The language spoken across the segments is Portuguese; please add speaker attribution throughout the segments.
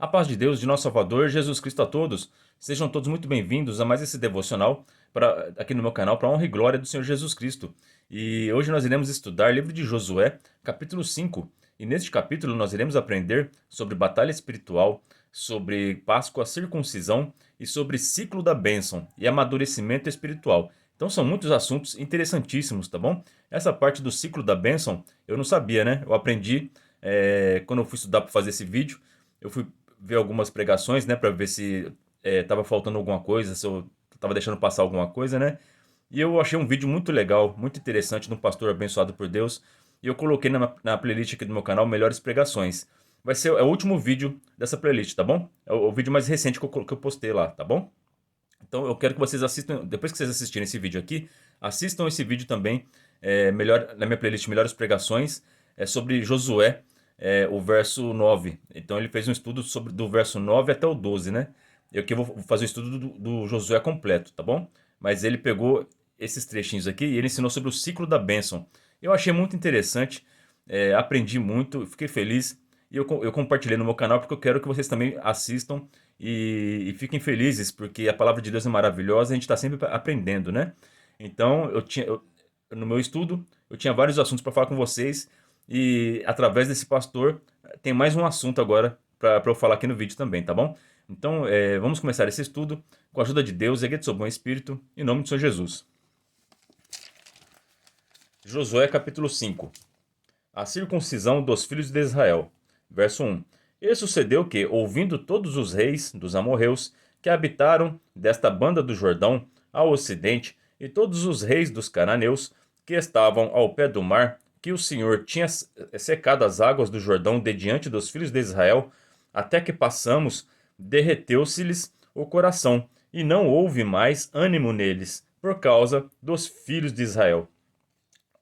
Speaker 1: A paz de Deus, de nosso Salvador, Jesus Cristo a todos. Sejam todos muito bem-vindos a mais esse devocional aqui no meu canal para a honra e glória do Senhor Jesus Cristo. E hoje nós iremos estudar o livro de Josué, capítulo 5. E neste capítulo nós iremos aprender sobre batalha espiritual, sobre Páscoa, circuncisão e sobre ciclo da bênção e amadurecimento espiritual. Então são muitos assuntos interessantíssimos, tá bom? Essa parte do ciclo da bênção eu não sabia, né? Eu aprendi quando eu fui estudar para fazer esse vídeo. Eu fui ver algumas pregações, né, para ver se tava faltando alguma coisa, se eu tava deixando passar alguma coisa, né? E eu achei um vídeo muito legal, muito interessante, de um pastor abençoado por Deus. E eu coloquei na playlist aqui do meu canal Melhores Pregações. Vai ser o último vídeo dessa playlist, tá bom? É o vídeo mais recente que eu postei lá, tá bom? Então eu quero que vocês assistam, depois que vocês assistirem esse vídeo aqui, assistam esse vídeo também, na minha playlist Melhores Pregações, sobre Josué, o verso 9. Então ele fez um estudo sobre do verso 9 até o 12, né? Eu aqui vou fazer o estudo do Josué completo, tá bom? Mas ele pegou esses trechinhos aqui e ele ensinou sobre o ciclo da bênção. Eu achei muito interessante, aprendi muito, fiquei feliz e eu compartilhei no meu canal porque eu quero que vocês também assistam e fiquem felizes, porque a palavra de Deus é maravilhosa e a gente está sempre aprendendo, né? Então, no meu estudo, eu tinha vários assuntos para falar com vocês e através desse pastor tem mais um assunto agora para eu falar aqui no vídeo também, tá bom? Então, vamos começar esse estudo com a ajuda de Deus, ergue seu bom espírito, em nome do Senhor Jesus. Josué capítulo 5. A circuncisão dos filhos de Israel. Verso 1. E sucedeu que, ouvindo todos os reis dos amorreus que habitaram desta banda do Jordão ao ocidente, e todos os reis dos cananeus que estavam ao pé do mar, que o Senhor tinha secado as águas do Jordão de diante dos filhos de Israel, até que passamos, derreteu-se-lhes o coração, e não houve mais ânimo neles, por causa dos filhos de Israel.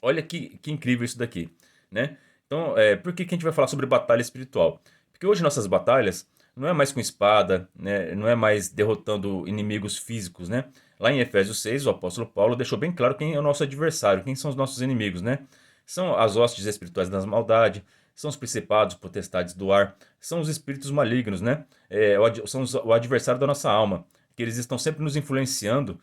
Speaker 1: Olha que incrível isso daqui, né? Então, por que a gente vai falar sobre batalha espiritual? Porque hoje nossas batalhas não é mais com espada, né? Não é mais derrotando inimigos físicos, né? Lá em Efésios 6, o apóstolo Paulo deixou bem claro quem é o nosso adversário, quem são os nossos inimigos, né? São as hostes espirituais das maldade, são os principados, potestades do ar, são os espíritos malignos, né? São o adversário da nossa alma, que eles estão sempre nos influenciando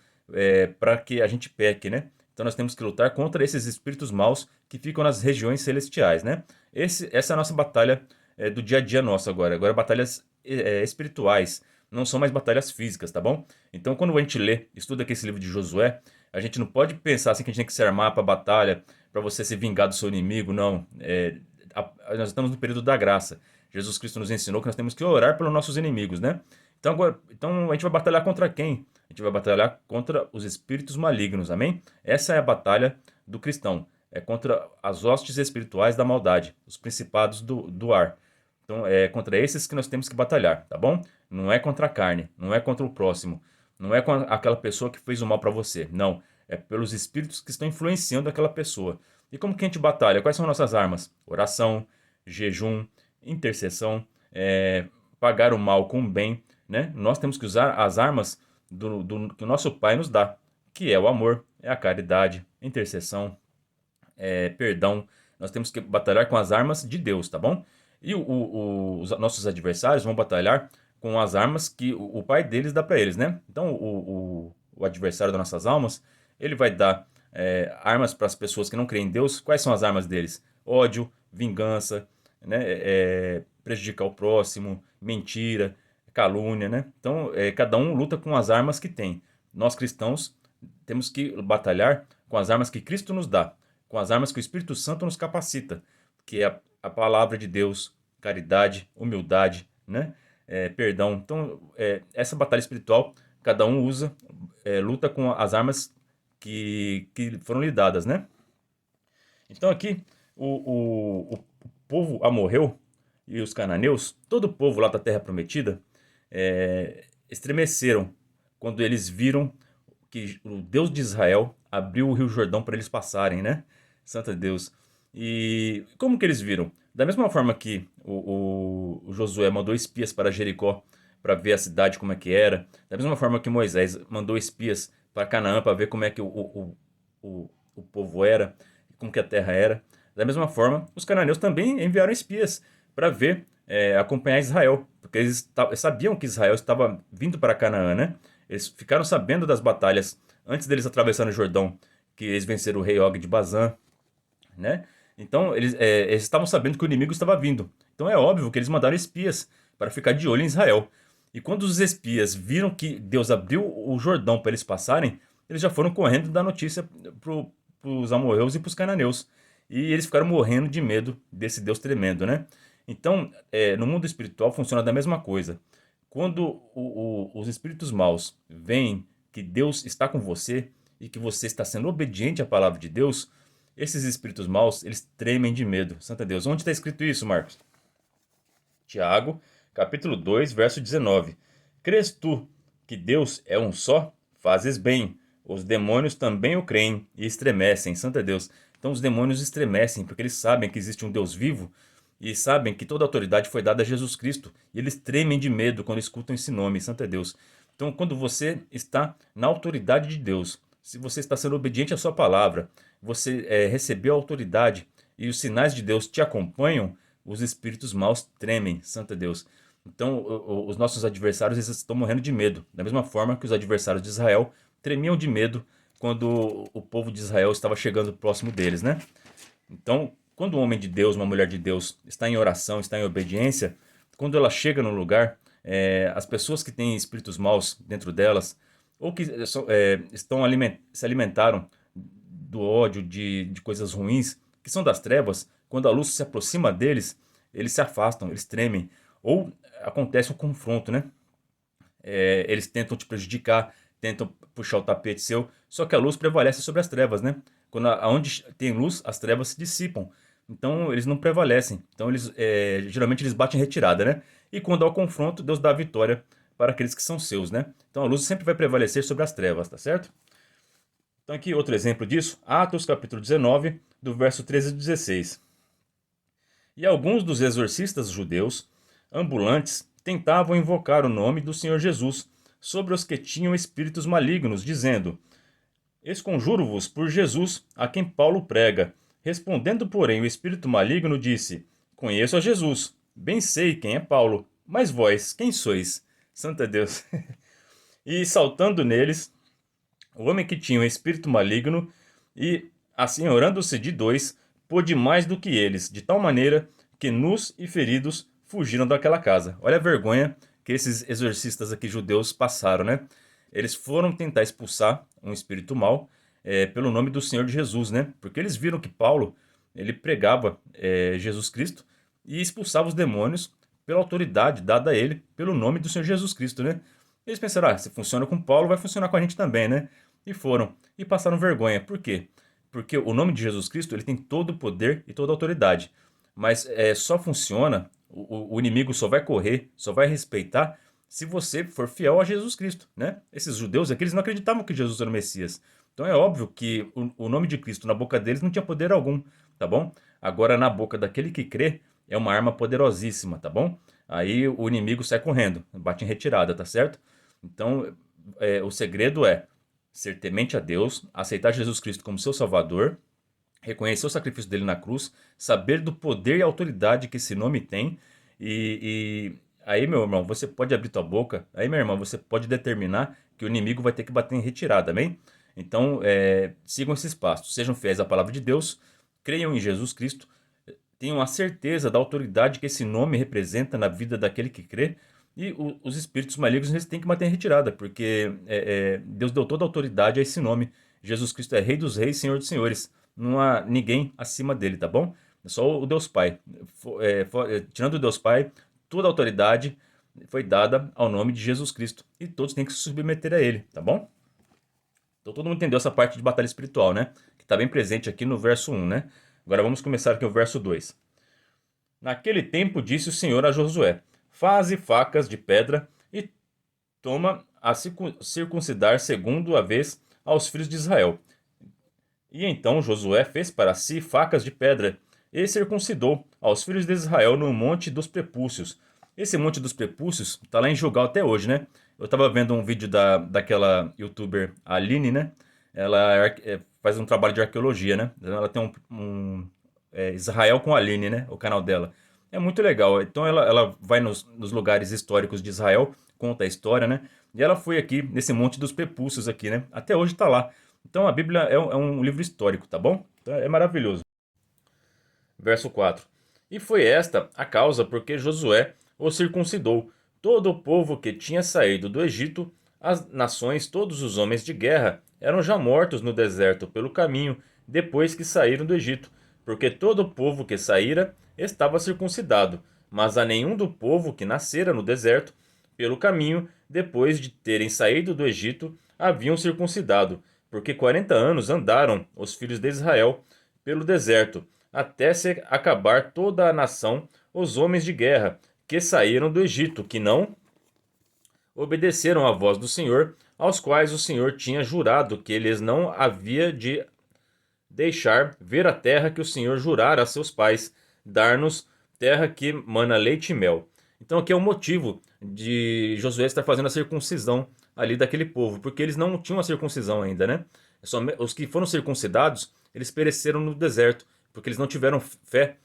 Speaker 1: para que a gente peque, né? Então nós temos que lutar contra esses espíritos maus que ficam nas regiões celestiais, né? Essa é a nossa batalha do dia a dia nosso agora. Agora batalhas espirituais, não são mais batalhas físicas, tá bom? Então quando a gente estuda aqui esse livro de Josué, a gente não pode pensar assim que a gente tem que se armar para batalha, para você se vingar do seu inimigo, não. Nós estamos no período da graça. Jesus Cristo nos ensinou que nós temos que orar pelos nossos inimigos, né? Então a gente vai batalhar contra quem? A gente vai batalhar contra os espíritos malignos, amém? Essa é a batalha do cristão. É contra as hostes espirituais da maldade, os principados do ar. Então é contra esses que nós temos que batalhar, tá bom? Não é contra a carne, não é contra o próximo, não é com aquela pessoa que fez o mal para você, não. É pelos espíritos que estão influenciando aquela pessoa. E como que a gente batalha? Quais são nossas armas? Oração, jejum, intercessão, pagar o mal com o bem, né? Nós temos que usar as armas que o nosso Pai nos dá, que é o amor, é a caridade, intercessão, perdão. Nós temos que batalhar com as armas de Deus, tá bom? E os nossos adversários vão batalhar com as armas que o Pai deles dá para eles, né? Então, o adversário das nossas almas, ele vai dar armas para as pessoas que não creem em Deus. Quais são as armas deles? Ódio, vingança, né? Prejudicar o próximo, mentira, calúnia, né? Então, cada um luta com as armas que tem. Nós cristãos temos que batalhar com as armas que Cristo nos dá, com as armas que o Espírito Santo nos capacita, que é a palavra de Deus, caridade, humildade, né? Perdão. Então, essa batalha espiritual, cada um usa, luta com as armas que foram lhe dadas, né? Então aqui, o povo amorreu e os cananeus, todo o povo lá da Terra Prometida, estremeceram quando eles viram que o Deus de Israel abriu o Rio Jordão para eles passarem, né? Santo Deus. E como que eles viram? Da mesma forma que o Josué mandou espias para Jericó para ver a cidade como é que era, da mesma forma que Moisés mandou espias para Canaã para ver como é que o povo era, como que a terra era. Da mesma forma, os cananeus também enviaram espias para ver, acompanhar Israel, porque eles sabiam que Israel estava vindo para Canaã, né? Eles ficaram sabendo das batalhas antes deles atravessarem o Jordão, que eles venceram o rei Og de Bazã, né? Então eles estavam sabendo que o inimigo estava vindo. Então é óbvio que eles mandaram espias para ficar de olho em Israel. E quando os espias viram que Deus abriu o Jordão para eles passarem, eles já foram correndo dar notícia para os amorreus e para os cananeus. E eles ficaram morrendo de medo desse Deus tremendo, né? Então, no mundo espiritual funciona da mesma coisa. Quando os espíritos maus veem que Deus está com você e que você está sendo obediente à palavra de Deus, esses espíritos maus, eles tremem de medo. Santa Deus. Onde está escrito isso, Marcos? Tiago, capítulo 2, verso 19. Crês tu que Deus é um só? Fazes bem. Os demônios também o creem e estremecem. Santa Deus. Então os demônios estremecem porque eles sabem que existe um Deus vivo e sabem que toda autoridade foi dada a Jesus Cristo. E eles tremem de medo quando escutam esse nome, Santa Deus. Então quando você está na autoridade de Deus, se você está sendo obediente à sua palavra, você recebeu a autoridade e os sinais de Deus te acompanham, os espíritos maus tremem, Santa Deus. Então, os nossos adversários eles estão morrendo de medo, da mesma forma que os adversários de Israel tremiam de medo quando o povo de Israel estava chegando próximo deles, né? Então, quando um homem de Deus, uma mulher de Deus está em oração, está em obediência, quando ela chega no lugar, as pessoas que têm espíritos maus dentro delas, ou que se alimentaram do ódio, de coisas ruins, que são das trevas, quando a luz se aproxima deles, eles se afastam, eles tremem. Ou acontece um confronto, né? Eles tentam te prejudicar, tentam puxar o tapete seu, só que a luz prevalece sobre as trevas, né? Quando aonde tem luz, as trevas se dissipam. Então eles não prevalecem. Então geralmente eles batem em retirada, né? E quando há o confronto, Deus dá a vitória para aqueles que são seus, né? Então a luz sempre vai prevalecer sobre as trevas, tá certo? Então aqui outro exemplo disso, Atos capítulo 19, do verso 13 a 16. E alguns dos exorcistas judeus ambulantes tentavam invocar o nome do Senhor Jesus sobre os que tinham espíritos malignos, dizendo: Esconjuro-vos por Jesus, a quem Paulo prega. Respondendo, porém, o espírito maligno disse: Conheço a Jesus, bem sei quem é Paulo, mas vós, quem sois? Santa Deus. E saltando neles, o homem que tinha um espírito maligno, e, assim orando-se de dois, pôde mais do que eles, de tal maneira que nus e feridos fugiram daquela casa. Olha a vergonha que esses exorcistas aqui judeus passaram, né? Eles foram tentar expulsar um espírito mau pelo nome do Senhor Jesus, né? Porque eles viram que Paulo ele pregava Jesus Cristo e expulsava os demônios pela autoridade dada a ele pelo nome do Senhor Jesus Cristo, né? Eles pensaram, se funciona com Paulo, vai funcionar com a gente também, né? E foram. E passaram vergonha. Por quê? Porque o nome de Jesus Cristo ele tem todo o poder e toda a autoridade. Mas só funciona, o inimigo só vai correr, só vai respeitar se você for fiel a Jesus Cristo, né? Esses judeus aqui, eles não acreditavam que Jesus era o Messias. Então é óbvio que o nome de Cristo na boca deles não tinha poder algum, tá bom? Agora na boca daquele que crê é uma arma poderosíssima, tá bom? Aí o inimigo sai correndo, bate em retirada, tá certo? Então o segredo é ser temente a Deus, aceitar Jesus Cristo como seu Salvador, reconhecer o sacrifício dele na cruz, saber do poder e autoridade que esse nome tem, e aí, meu irmão, você pode abrir tua boca, aí, minha irmã, você pode determinar que o inimigo vai ter que bater em retirada, amém? Então, sigam esses passos, sejam fiéis à palavra de Deus, creiam em Jesus Cristo, tenham a certeza da autoridade que esse nome representa na vida daquele que crê, e os espíritos malignos eles têm que manter em retirada, porque Deus deu toda a autoridade a esse nome. Jesus Cristo é Rei dos Reis, Senhor dos Senhores. Não há ninguém acima dele, tá bom? É só o Deus Pai. Tirando o Deus Pai, toda a autoridade foi dada ao nome de Jesus Cristo. E todos têm que se submeter a ele, tá bom? Então todo mundo entendeu essa parte de batalha espiritual, né? Que está bem presente aqui no verso 1, né? Agora vamos começar aqui o verso 2. Naquele tempo disse o Senhor a Josué: Faze facas de pedra e toma a circuncidar segundo a vez aos filhos de Israel. E então Josué fez para si facas de pedra e circuncidou aos filhos de Israel no monte dos prepúcios. Esse monte dos prepúcios está lá em Gilgal até hoje, né? Eu estava vendo um vídeo daquela youtuber Aline, né? Ela faz um trabalho de arqueologia, né? Ela tem Israel com Aline, né? O canal dela. É muito legal. Então ela vai nos lugares históricos de Israel, conta a história, né? E ela foi aqui nesse Monte dos Prepúcios aqui, né? Até hoje tá lá. Então a Bíblia é um livro histórico, tá bom? Então, é maravilhoso. Verso 4. E foi esta a causa porque Josué o circuncidou. Todo o povo que tinha saído do Egito, as nações, todos os homens de guerra, eram já mortos no deserto pelo caminho, depois que saíram do Egito, porque todo o povo que saíra estava circuncidado, mas a nenhum do povo que nascera no deserto, pelo caminho, depois de terem saído do Egito, haviam circuncidado, porque 40 anos andaram os filhos de Israel pelo deserto, até se acabar toda a nação, os homens de guerra, que saíram do Egito, que não obedeceram à voz do Senhor, aos quais o Senhor tinha jurado que eles não havia de deixar ver a terra que o Senhor jurara a seus pais, dar-nos terra que mana leite e mel. Então aqui é o motivo de Josué estar fazendo a circuncisão ali daquele povo, porque eles não tinham a circuncisão ainda, né? Os que foram circuncidados, eles pereceram no deserto, porque eles não tiveram fé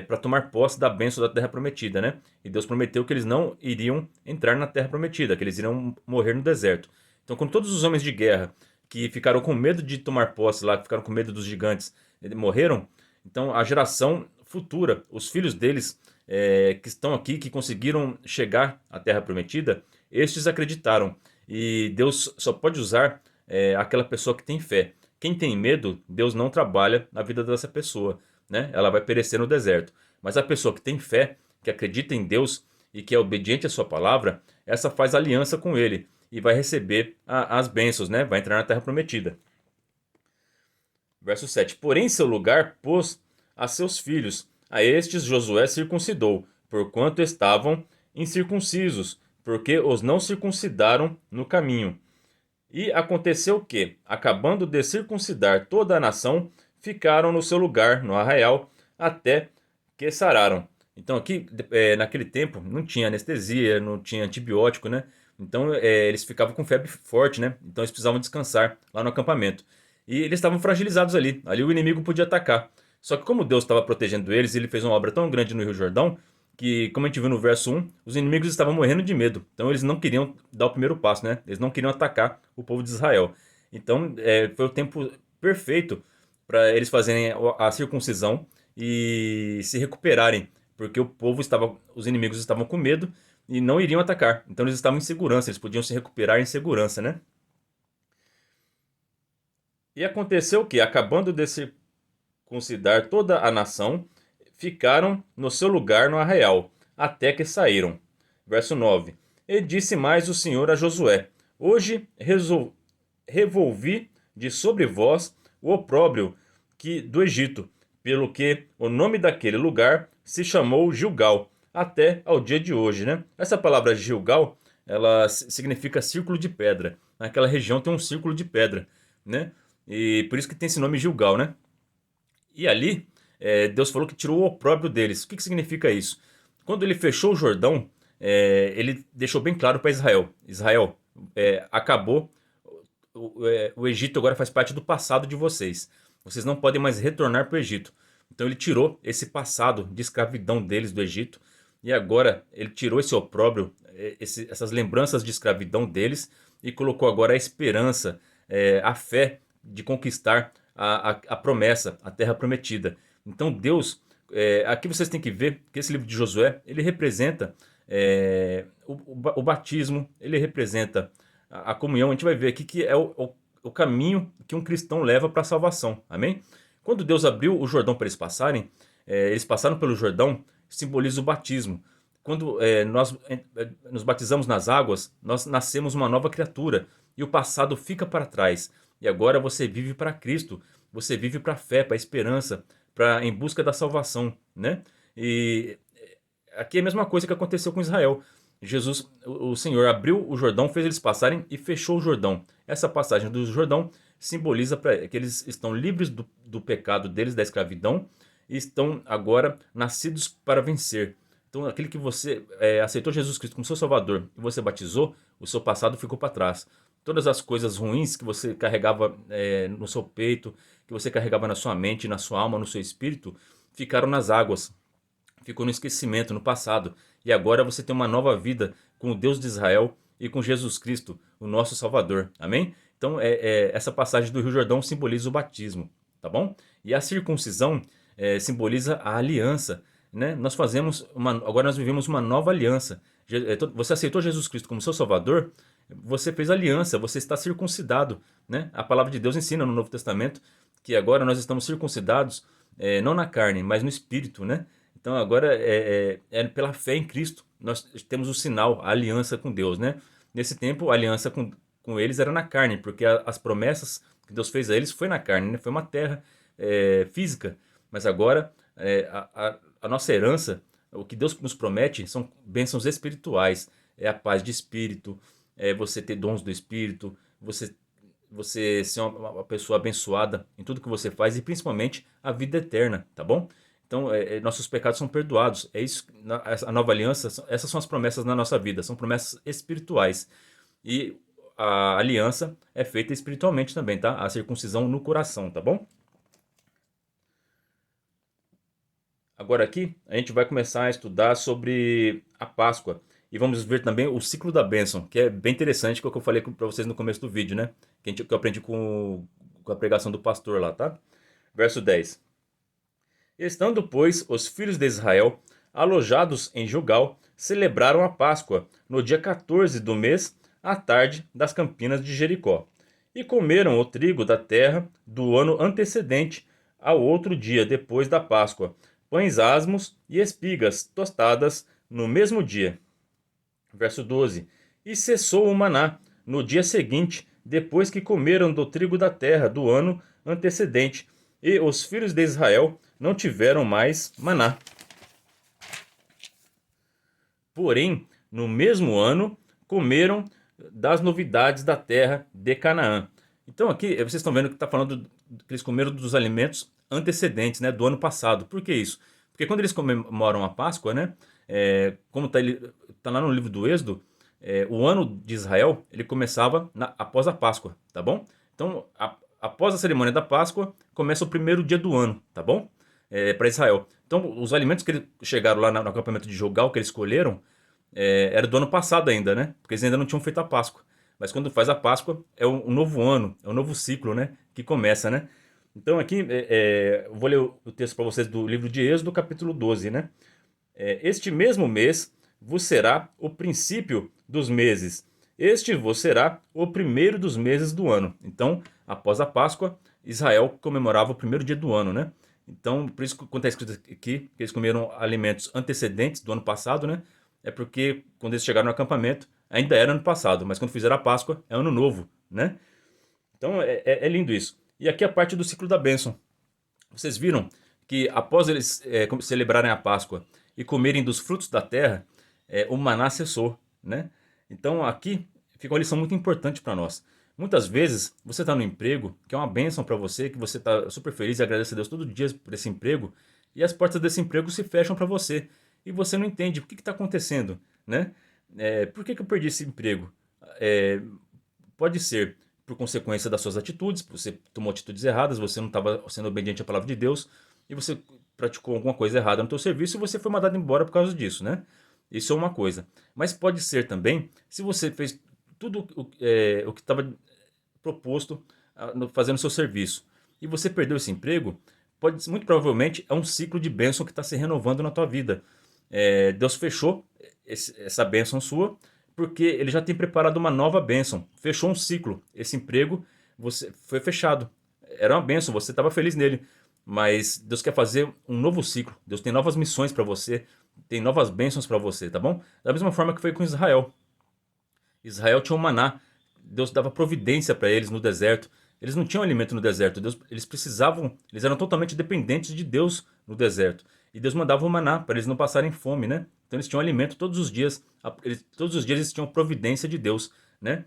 Speaker 1: para tomar posse da bênção da terra prometida, né? E Deus prometeu que eles não iriam entrar na terra prometida, que eles iriam morrer no deserto. Então, quando todos os homens de guerra que ficaram com medo de tomar posse lá, que ficaram com medo dos gigantes, morreram, então a geração futura, os filhos deles que estão aqui, que conseguiram chegar à terra prometida, estes acreditaram. E Deus só pode usar aquela pessoa que tem fé. Quem tem medo, Deus não trabalha na vida dessa pessoa, né? Ela vai perecer no deserto. Mas a pessoa que tem fé, que acredita em Deus e que é obediente à sua palavra, essa faz aliança com ele e vai receber as bênçãos, né? Vai entrar na terra prometida. Verso 7. Porém, em seu lugar pôs a seus filhos. A estes Josué circuncidou, porquanto estavam incircuncisos, porque os não circuncidaram no caminho. E aconteceu que, acabando de circuncidar toda a nação, ficaram no seu lugar, no arraial, até que sararam. Então aqui, naquele tempo, não tinha anestesia, não tinha antibiótico, né? Então eles ficavam com febre forte, né? Então eles precisavam descansar lá no acampamento. E eles estavam fragilizados ali. Ali o inimigo podia atacar. Só que como Deus estava protegendo eles, ele fez uma obra tão grande no Rio Jordão, que, como a gente viu no verso 1, os inimigos estavam morrendo de medo. Então eles não queriam dar o primeiro passo, né? Eles não queriam atacar o povo de Israel. Então foi o tempo perfeito para eles fazerem a circuncisão e se recuperarem, porque o povo estava, os inimigos estavam com medo e não iriam atacar. Então eles estavam em segurança, eles podiam se recuperar em segurança, né? E aconteceu que, acabando de circuncidar toda a nação, ficaram no seu lugar no arraial, até que saíram. Verso 9. E disse mais o Senhor a Josué: Hoje revolvi de sobre vós o opróbrio que do Egito, pelo que o nome daquele lugar se chamou Gilgal, até ao dia de hoje, né? Essa palavra Gilgal, ela significa círculo de pedra. Naquela região tem um círculo de pedra, né? E por isso que tem esse nome Gilgal, né? E ali, Deus falou que tirou o opróbrio deles. O que significa isso? Quando ele fechou o Jordão, ele deixou bem claro para Israel: Israel, acabou, o Egito agora faz parte do passado de vocês. Vocês não podem mais retornar para o Egito. Então ele tirou esse passado de escravidão deles do Egito. E agora ele tirou esse opróbrio, essas lembranças de escravidão deles, e colocou agora a esperança, a fé de conquistar a promessa, a terra prometida. Então Deus, aqui vocês têm que ver que esse livro de Josué, ele representa o batismo, ele representa a comunhão. A gente vai ver aqui que é o caminho que um cristão leva para a salvação. Amém? Quando Deus abriu o Jordão para eles passarem, eles passaram pelo Jordão, simboliza o batismo. Quando nós nos batizamos nas águas, nós nascemos uma nova criatura e o passado fica para trás. E agora você vive para Cristo, você vive para a fé, para a esperança, em busca da salvação, né? E aqui é a mesma coisa que aconteceu com Israel. Jesus, o Senhor, abriu o Jordão, fez eles passarem e fechou o Jordão. Essa passagem do Jordão simboliza que eles estão livres do pecado deles, da escravidão, e estão agora nascidos para vencer. Então, aquele que você aceitou Jesus Cristo como seu Salvador e você batizou, o seu passado ficou para trás. Todas as coisas ruins que você carregava no seu peito, que você carregava na sua mente, na sua alma, no seu espírito, ficaram nas águas, ficou no esquecimento, no passado. E agora você tem uma nova vida com o Deus de Israel e com Jesus Cristo, o nosso Salvador. Amém? Então, essa passagem do Rio Jordão simboliza o batismo, tá bom? E a circuncisão simboliza a aliança, né? Agora nós vivemos uma nova aliança. Você aceitou Jesus Cristo como seu Salvador, você fez aliança, você está circuncidado, né? A palavra de Deus ensina no Novo Testamento que agora nós estamos circuncidados, não na carne, mas no espírito, né? Então agora pela fé em Cristo nós temos o sinal, a aliança com Deus, né? Nesse tempo a aliança com eles era na carne, porque as promessas que Deus fez a eles foi na carne, né? Foi uma terra física, mas agora a nossa herança, o que Deus nos promete são bênçãos espirituais, é a paz de espírito, é você ter dons do espírito, você ser uma pessoa abençoada em tudo que você faz e principalmente a vida eterna, tá bom? Então, nossos pecados são perdoados. É isso, a nova aliança, essas são as promessas na nossa vida, são promessas espirituais. E a aliança é feita espiritualmente também, tá? A circuncisão no coração, tá bom? Agora aqui a gente vai começar a estudar sobre a Páscoa e vamos ver também o ciclo da bênção, que é bem interessante, que é o que eu falei para vocês no começo do vídeo, né? Que eu aprendi com a pregação do pastor lá, tá? Verso 10. Estando, pois, os filhos de Israel alojados em Gilgal, celebraram a Páscoa no dia 14 do mês, à tarde, das campinas de Jericó. E comeram o trigo da terra do ano antecedente ao outro dia depois da Páscoa, pães asmos e espigas tostadas no mesmo dia. Verso 12. E cessou o maná no dia seguinte, depois que comeram do trigo da terra do ano antecedente, e os filhos de Israel não tiveram mais maná. Porém, no mesmo ano, comeram das novidades da terra de Canaã. Então aqui vocês estão vendo que está falando que eles comeram dos alimentos antecedentes, né, do ano passado. Por que isso? Porque quando eles comemoram a Páscoa, né, como tá lá no livro do Êxodo, o ano de Israel ele começava após a Páscoa, tá bom? Então, após a cerimônia da Páscoa, começa o primeiro dia do ano, tá bom? Para Israel. Então, os alimentos que eles chegaram lá no acampamento de Gilgal, que eles escolheram, era do ano passado ainda, né? Porque eles ainda não tinham feito a Páscoa. Mas quando faz a Páscoa, é um novo ano, é um novo ciclo, né? Que começa, né? Então aqui, eu vou ler o texto para vocês do livro de Êxodo, capítulo 12, né? Este mesmo mês vos será o princípio dos meses. Este vos será o primeiro dos meses do ano. Então, após a Páscoa, Israel comemorava o primeiro dia do ano, né? Então, por isso que quando está escrito aqui, que eles comeram alimentos antecedentes do ano passado, né? É porque quando eles chegaram no acampamento, ainda era ano passado, mas quando fizeram a Páscoa, é ano novo, né? Então, é lindo isso. E aqui a parte do ciclo da bênção. Vocês viram que após eles celebrarem a Páscoa e comerem dos frutos da terra, o maná cessou, né? Então aqui fica uma lição muito importante para nós. Muitas vezes você está no emprego, que é uma bênção para você, que você está super feliz e agradece a Deus todo dia por esse emprego, e as portas desse emprego se fecham para você. E você não entende o que está acontecendo, né? Por que eu perdi esse emprego? Pode ser por consequência das suas atitudes, você tomou atitudes erradas, você não estava sendo obediente à palavra de Deus, e você praticou alguma coisa errada no teu serviço e você foi mandado embora por causa disso, né? Isso é uma coisa. Mas pode ser também, se você fez tudo o que estava proposto fazendo o seu serviço, e você perdeu esse emprego, muito provavelmente é um ciclo de bênção que está se renovando na tua vida. Deus fechou essa bênção sua, porque ele já tem preparado uma nova bênção. Fechou um ciclo. Esse emprego foi fechado. Era uma bênção, você estava feliz nele. Mas Deus quer fazer um novo ciclo. Deus tem novas missões para você, tem novas bênçãos para você, tá bom? Da mesma forma que foi com Israel. Israel tinha um maná. Deus dava providência para eles no deserto. Eles não tinham alimento no deserto. Eles eram totalmente dependentes de Deus no deserto. E Deus mandava o maná para eles não passarem fome, né? Então eles tinham alimento todos os dias. Todos os dias eles tinham providência de Deus, né?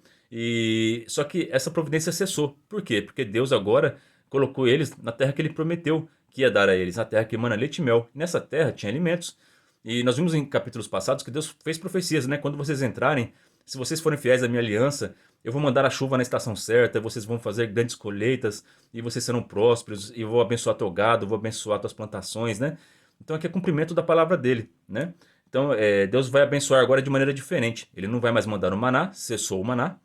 Speaker 1: Só que essa providência cessou. Por quê? Porque Deus agora colocou eles na terra que ele prometeu que ia dar a eles, a terra que emana leite e mel. Nessa terra tinha alimentos. E nós vimos em capítulos passados que Deus fez profecias, né? Quando vocês entrarem, se vocês forem fiéis à minha aliança, eu vou mandar a chuva na estação certa, vocês vão fazer grandes colheitas, e vocês serão prósperos, e eu vou abençoar teu gado, vou abençoar tuas plantações, né? Então aqui é cumprimento da palavra dele, né? Então Deus vai abençoar agora de maneira diferente. Ele não vai mais mandar o maná, cessou o maná,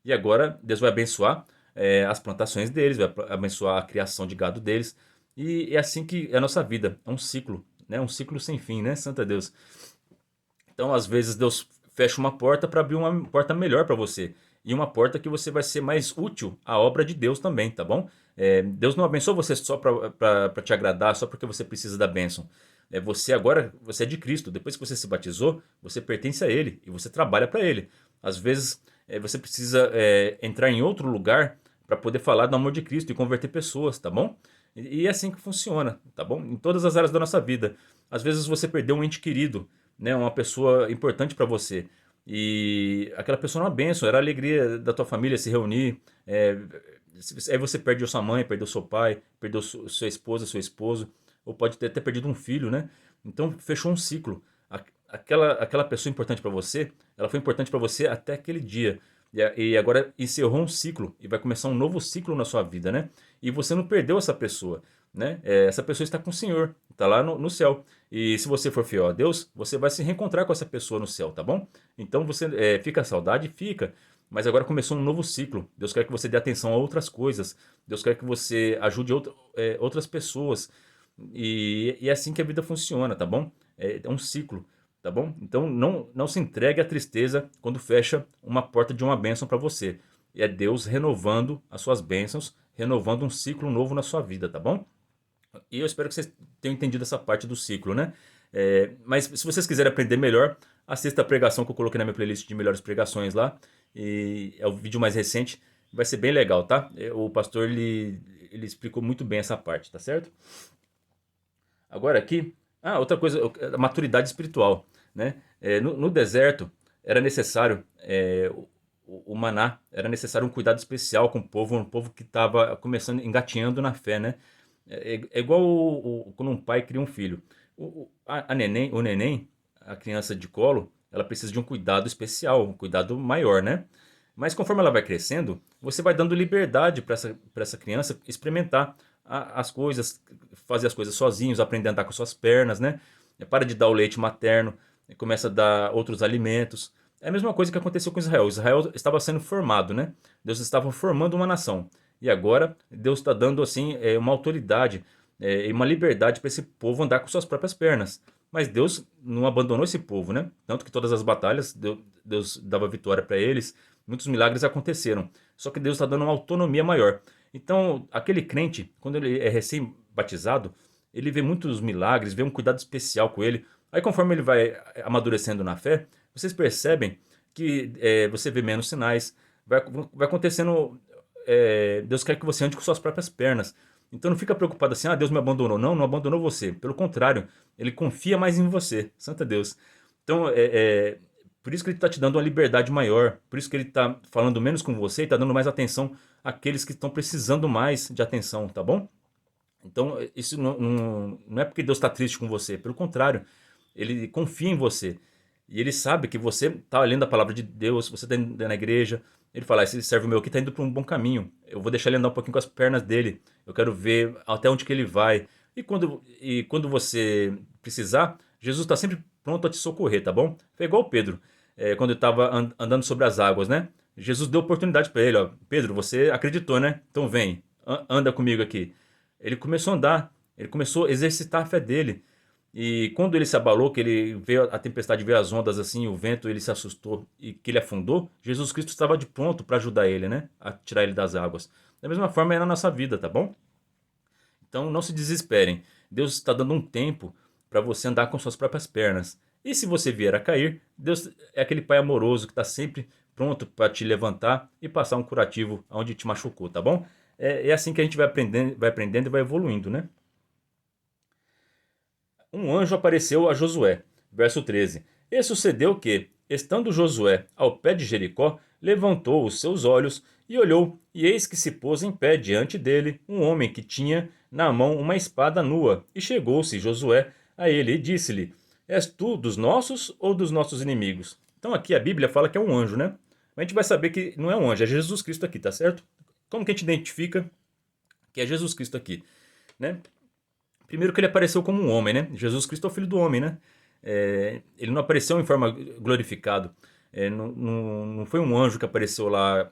Speaker 1: e agora Deus vai abençoar as plantações deles, vai abençoar a criação de gado deles. E é assim que é a nossa vida, é um ciclo, né? Um ciclo sem fim, né? Santo é Deus. Então, às vezes, Deus fecha uma porta para abrir uma porta melhor para você. E uma porta que você vai ser mais útil à obra de Deus também, tá bom? Deus não abençoa você só para te agradar, só porque você precisa da bênção. Você agora, você é de Cristo. Depois que você se batizou, você pertence a Ele e você trabalha para Ele. Às vezes, você precisa entrar em outro lugar para poder falar do amor de Cristo e converter pessoas, tá bom? E é assim que funciona, tá bom? Em todas as áreas da nossa vida. Às vezes você perdeu um ente querido, né, uma pessoa importante para você. E aquela pessoa é uma bênção, era a alegria da tua família se reunir. Aí você perdeu sua mãe, perdeu seu pai, perdeu sua esposa, seu esposo, ou pode ter até perdido um filho, né? Então fechou um ciclo. Aquela pessoa importante para você, ela foi importante para você até aquele dia. E agora encerrou um ciclo e vai começar um novo ciclo na sua vida, né? E você não perdeu essa pessoa, né? Essa pessoa está com o Senhor, está lá no céu. E se você for fiel a Deus, você vai se reencontrar com essa pessoa no céu, tá bom? Então você fica a saudade, fica. Mas agora começou um novo ciclo. Deus quer que você dê atenção a outras coisas. Deus quer que você ajude outras pessoas. E é assim que a vida funciona, tá bom? É um ciclo, tá bom? Então não se entregue à tristeza quando fecha uma porta de uma bênção para você. É Deus renovando as suas bênçãos, renovando um ciclo novo na sua vida, tá bom? E eu espero que vocês tenham entendido essa parte do ciclo, né? Mas se vocês quiserem aprender melhor, assista a pregação que eu coloquei na minha playlist de melhores pregações lá. E é o vídeo mais recente. Vai ser bem legal, tá? O pastor, ele explicou muito bem essa parte, tá certo? Agora aqui, outra coisa, a maturidade espiritual, né? No deserto era necessário o maná, era necessário um cuidado especial com o povo, um povo que estava começando, engatinhando na fé, né? É igual quando um pai cria um filho. O neném, a criança de colo, ela precisa de um cuidado especial, um cuidado maior, né? Mas conforme ela vai crescendo, você vai dando liberdade para essa criança experimentar as coisas, fazer as coisas sozinhos, aprender a andar com suas pernas, né? Para de dar o leite materno, começa a dar outros alimentos. É a mesma coisa que aconteceu com Israel. Israel estava sendo formado, né? Deus estava formando uma nação. E agora Deus está dando assim uma autoridade e uma liberdade para esse povo andar com suas próprias pernas. Mas Deus não abandonou esse povo, né? Tanto que todas as batalhas Deus dava vitória para eles, muitos milagres aconteceram. Só que Deus está dando uma autonomia maior. Então, aquele crente, quando ele é recém-batizado, ele vê muitos milagres, vê um cuidado especial com ele. Aí, conforme ele vai amadurecendo na fé, vocês percebem que você vê menos sinais, vai acontecendo. Deus quer que você ande com suas próprias pernas. Então não fica preocupado assim, Deus me abandonou. Não abandonou você. Pelo contrário, Ele confia mais em você. Santo Deus. Então, por isso que Ele está te dando uma liberdade maior. Por isso que Ele está falando menos com você e está dando mais atenção àqueles que estão precisando mais de atenção, tá bom? Então, isso não é porque Deus está triste com você. Pelo contrário, Ele confia em você. E Ele sabe que você está lendo a palavra de Deus, você está indo na igreja. Ele fala, esse servo meu aqui está indo para um bom caminho. Eu vou deixar ele andar um pouquinho com as pernas dele. Eu quero ver até onde que ele vai. E quando você precisar, Jesus está sempre pronto a te socorrer, tá bom? Foi igual o Pedro, quando ele estava andando sobre as águas, né? Jesus deu oportunidade para ele, ó. Pedro, você acreditou, né? Então vem, anda comigo aqui. Ele começou a andar, ele começou a exercitar a fé dele. E quando ele se abalou, que ele veio a tempestade, veio as ondas assim, o vento, ele se assustou e que ele afundou, Jesus Cristo estava de pronto para ajudar ele, né? A tirar ele das águas. Da mesma forma é na nossa vida, tá bom? Então não se desesperem. Deus está dando um tempo para você andar com suas próprias pernas. E se você vier a cair, Deus é aquele pai amoroso que está sempre pronto para te levantar e passar um curativo onde te machucou, tá bom? É assim que a gente vai aprendendo e vai evoluindo, né? Um anjo apareceu a Josué. Verso 13. E sucedeu que, estando Josué ao pé de Jericó, levantou os seus olhos e olhou, e eis que se pôs em pé diante dele um homem que tinha na mão uma espada nua. E chegou-se Josué a ele e disse-lhe: És tu dos nossos ou dos nossos inimigos? Então aqui a Bíblia fala que é um anjo, né? Mas a gente vai saber que não é um anjo, é Jesus Cristo aqui, tá certo? Como que a gente identifica que é Jesus Cristo aqui, né? Primeiro que ele apareceu como um homem, né? Jesus Cristo é o Filho do homem, né? Ele não apareceu em forma glorificado. Não foi um anjo que apareceu lá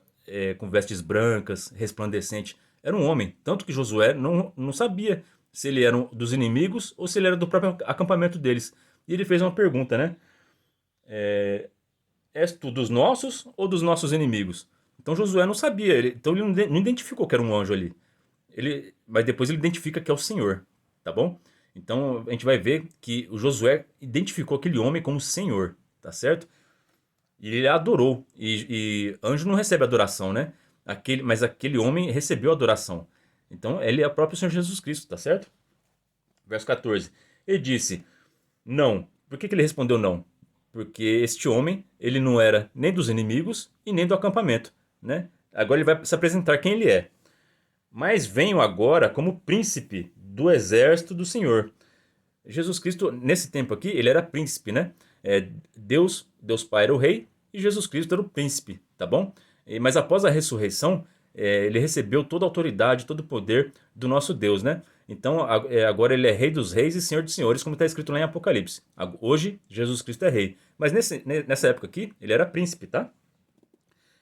Speaker 1: com vestes brancas, resplandecente. Era um homem. Tanto que Josué não sabia se ele era dos inimigos ou se ele era do próprio acampamento deles. E ele fez uma pergunta, né? És tu dos nossos ou dos nossos inimigos? Então Josué não sabia. Então ele não identificou que era um anjo ali. Mas depois ele identifica que é o Senhor, tá bom? Então a gente vai ver que o Josué identificou aquele homem como Senhor, tá certo? E ele adorou. E anjo não recebe adoração, né? Mas aquele homem recebeu adoração. Então ele é o próprio Senhor Jesus Cristo, tá certo? Verso 14. Ele disse, não. Por que ele respondeu não? Porque este homem, ele não era nem dos inimigos e nem do acampamento, né? Agora ele vai se apresentar quem ele é. Mas venho agora como príncipe do exército do Senhor. Jesus Cristo, nesse tempo aqui, ele era príncipe, né? Deus Pai era o rei e Jesus Cristo era o príncipe, tá bom? Mas após a ressurreição, ele recebeu toda a autoridade, todo o poder do nosso Deus, né? Então, agora ele é rei dos reis e senhor dos senhores, como está escrito lá em Apocalipse. Hoje, Jesus Cristo é rei. Mas nessa época aqui, ele era príncipe, tá?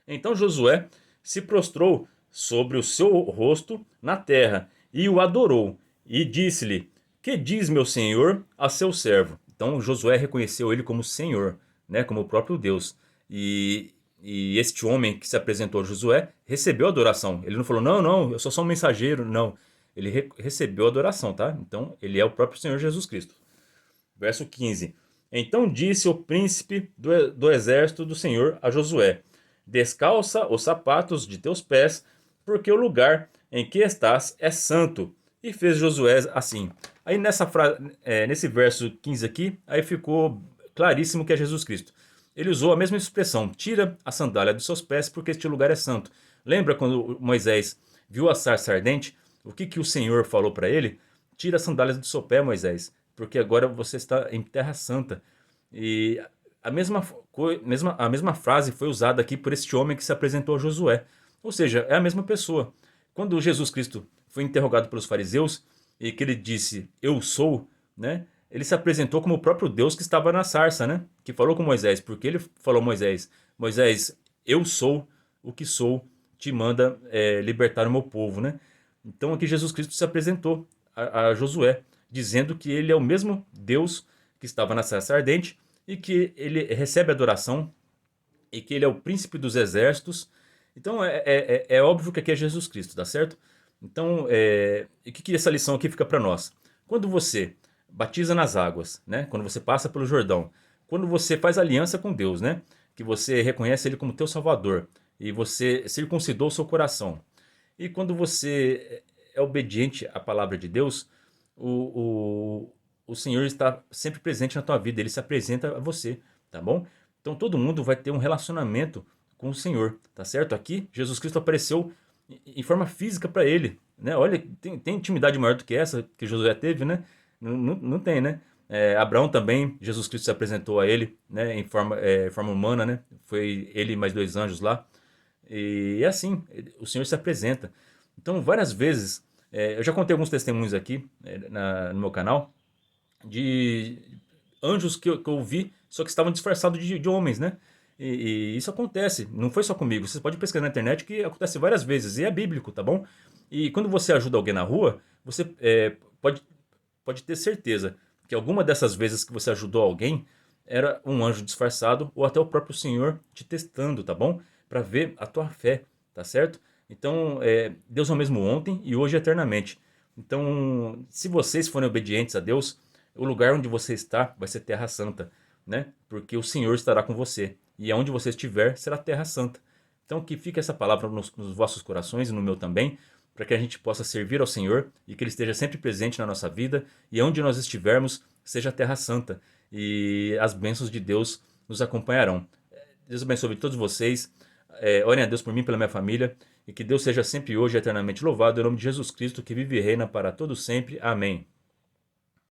Speaker 1: Então Josué se prostrou sobre o seu rosto na terra e o adorou. E disse-lhe, que diz meu senhor a seu servo? Então Josué reconheceu ele como Senhor, né, como o próprio Deus. E este homem que se apresentou a Josué recebeu a adoração. Ele não falou, não, eu sou só um mensageiro, não. Ele recebeu a adoração, tá? Então ele é o próprio Senhor Jesus Cristo. Verso 15. Então disse o príncipe do exército do Senhor a Josué, descalça os sapatos de teus pés, porque o lugar em que estás é santo. E fez Josué assim. Aí nesse verso 15 aqui, aí ficou claríssimo que é Jesus Cristo. Ele usou a mesma expressão, tira a sandália dos seus pés, porque este lugar é santo. Lembra quando Moisés viu a sarça ardente? O que o Senhor falou para ele? Tira as sandálias do seu pé, Moisés, porque agora você está em terra santa. E a mesma frase foi usada aqui por este homem que se apresentou a Josué. Ou seja, é a mesma pessoa. Quando Jesus Cristo foi interrogado pelos fariseus e que ele disse, eu sou, né? Ele se apresentou como o próprio Deus que estava na sarça, né? Que falou com Moisés, porque ele falou a Moisés, Moisés, eu sou o que sou, te manda libertar o meu povo, né? Então aqui Jesus Cristo se apresentou a Josué, dizendo que ele é o mesmo Deus que estava na sarça ardente e que ele recebe adoração e que ele é o príncipe dos exércitos. Então é óbvio que aqui é Jesus Cristo, tá certo? Então, o que essa lição aqui fica para nós? Quando você batiza nas águas, né? Quando você passa pelo Jordão, quando você faz aliança com Deus, né? Que você reconhece Ele como teu Salvador e você circuncidou o seu coração. E quando você é obediente à palavra de Deus, o Senhor está sempre presente na tua vida, Ele se apresenta a você, tá bom? Então todo mundo vai ter um relacionamento com o Senhor, tá certo? Aqui, Jesus Cristo apareceu em forma física para ele, né? Olha, tem intimidade maior do que essa que Josué teve, né? Não tem, né? Abraão também, Jesus Cristo se apresentou a ele, né? Em forma humana, né? Foi ele e mais dois anjos lá. E é assim, o Senhor se apresenta. Então, várias vezes, eu já contei alguns testemunhos aqui no meu canal, de anjos que eu vi, só que estavam disfarçados de homens, né? E isso acontece, não foi só comigo. Você pode pesquisar na internet que acontece várias vezes, e é bíblico, tá bom? E quando você ajuda alguém na rua, você pode ter certeza que alguma dessas vezes que você ajudou alguém era um anjo disfarçado ou até o próprio Senhor te testando, tá bom? Para ver a tua fé, tá certo? Então, Deus é o mesmo ontem e hoje eternamente. Então, se vocês forem obedientes a Deus, o lugar onde você está vai ser terra santa, né? Porque o Senhor estará com você e aonde você estiver será terra santa. Então, que fique essa palavra nos vossos corações e no meu também, para que a gente possa servir ao Senhor e que Ele esteja sempre presente na nossa vida e onde nós estivermos seja terra santa e as bênçãos de Deus nos acompanharão. Deus abençoe todos vocês. Orem a Deus por mim e pela minha família e que Deus seja sempre hoje eternamente louvado em nome de Jesus Cristo que vive e reina para todo sempre. Amém.